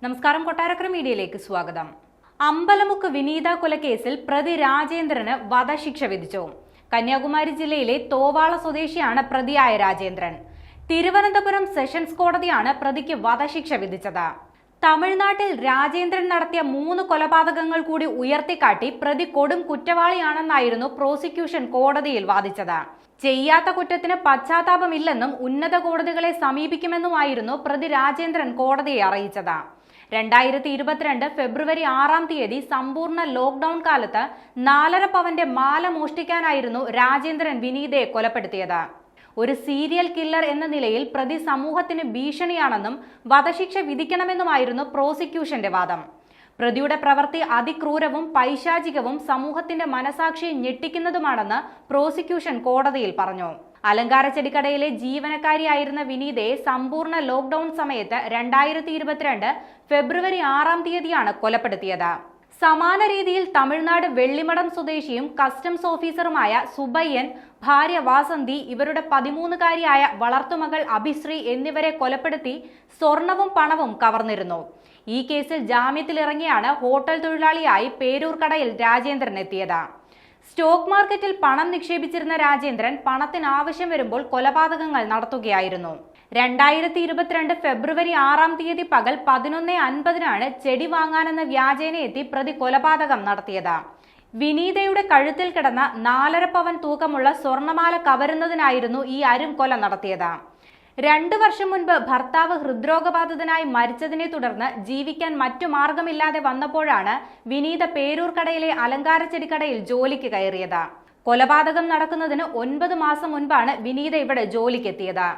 നമസ്കാരം, കൊട്ടാരക്കര മീഡിയയിലേക്ക് സ്വാഗതം. അമ്പലമുക്ക് വിനീത കൊലക്കേസിൽ പ്രതി രാജേന്ദ്രന് വധശിക്ഷ വിധിച്ചു. കന്യാകുമാരി ജില്ലയിലെ തോവാള സ്വദേശിയാണ് പ്രതിയായ രാജേന്ദ്രൻ. തിരുവനന്തപുരം സെഷൻസ് കോടതിയാണ് പ്രതിക്ക് വധശിക്ഷ വിധിച്ചത്. തമിഴ്നാട്ടിൽ രാജേന്ദ്രൻ നടത്തിയ 3 കൊലപാതകങ്ങൾ കൂടി ഉയർത്തിക്കാട്ടി പ്രതി കൊടും കുറ്റവാളിയാണെന്നായിരുന്നു പ്രോസിക്യൂഷൻ കോടതിയിൽ വാദിച്ചത്. ചെയ്യാത്ത കുറ്റത്തിന് പശ്ചാത്താപമില്ലെന്നും ഉന്നത കോടതികളെ സമീപിക്കുമെന്നുമായിരുന്നു പ്രതി രാജേന്ദ്രൻ കോടതിയെ അറിയിച്ചത്. 2022 ഫെബ്രുവരി 6-ാം തീയതി സമ്പൂർണ്ണ ലോക്ക്ഡൌൺ കാലത്ത് 4.5 പവന്റെ മാല മോഷ്ടിക്കാനായിരുന്നു രാജേന്ദ്രൻ വിനീതയെ കൊലപ്പെടുത്തിയത്. ഒരു സീരിയൽ കില്ലർ എന്ന നിലയിൽ പ്രതി സമൂഹത്തിന് ഭീഷണിയാണെന്നും വധശിക്ഷ വിധിക്കണമെന്നുമായിരുന്നു പ്രോസിക്യൂഷന്റെ വാദം. പ്രതിയുടെ പ്രവൃത്തി അതിക്രൂരവും പൈശാചികവും സമൂഹത്തിന്റെ മനസാക്ഷിയെ ഞെട്ടിക്കുന്നതുമാണെന്ന് പ്രോസിക്യൂഷൻ കോടതിയിൽ പറഞ്ഞു. അലങ്കാര ചെടിക്കടയിലെ ജീവനക്കാരിയായിരുന്ന വിനീതയെ സമ്പൂർണ്ണ ലോക്ക്ഡൌൺ സമയത്ത് 2022 ഫെബ്രുവരി 6-ാം തീയതിയാണ് കൊലപ്പെടുത്തിയത്. സമാന രീതിയിൽ തമിഴ്നാട് വെള്ളിമഠം സ്വദേശിയും കസ്റ്റംസ് ഓഫീസറുമായ സുബയ്യൻ, ഭാര്യ വാസന്തി, ഇവരുടെ 13-കാരിയായ വളർത്തുമകൾ അഭിശ്രീ എന്നിവരെ കൊലപ്പെടുത്തി സ്വർണവും പണവും കവർന്നിരുന്നു. ഈ കേസിൽ ജാമ്യത്തിലിറങ്ങിയാണ് ഹോട്ടൽ തൊഴിലാളിയായി പേരൂർക്കടയിൽ രാജേന്ദ്രൻ എത്തിയത്. സ്റ്റോക്ക് മാർക്കറ്റിൽ പണം നിക്ഷേപിച്ചിരുന്ന രാജേന്ദ്രൻ പണത്തിന് ആവശ്യം വരുമ്പോൾ കൊലപാതകങ്ങൾ നടത്തുകയായിരുന്നു. 2022 ഫെബ്രുവരി 6-ാം തീയതി പകൽ 11:50-നാണ് ചെടി വാങ്ങാനെന്ന വ്യാജേന എത്തി പ്രതി കൊലപാതകം നടത്തിയത്. വിനീതയുടെ കഴുത്തിൽ കിടന്ന 4.5 പവൻ തൂക്കമുള്ള സ്വർണമാല കവരുന്നതിനായിരുന്നു ഈ അരും കൊല നടത്തിയത്. 2 വർഷം മുൻപ് ഭർത്താവ് ഹൃദ്രോഗബാധിതനായി മരിച്ചതിനെ തുടർന്ന് ജീവിക്കാൻ മറ്റു മാർഗമില്ലാതെ വന്നപ്പോഴാണ് വിനീത പേരൂർക്കടയിലെ അലങ്കാര ചെടിക്കടയിൽ ജോലിക്ക് കയറിയത്. കൊലപാതകം നടക്കുന്നതിന് 9 മാസം മുൻപാണ് വിനീത ഇവിടെ ജോലിക്കെത്തിയത്.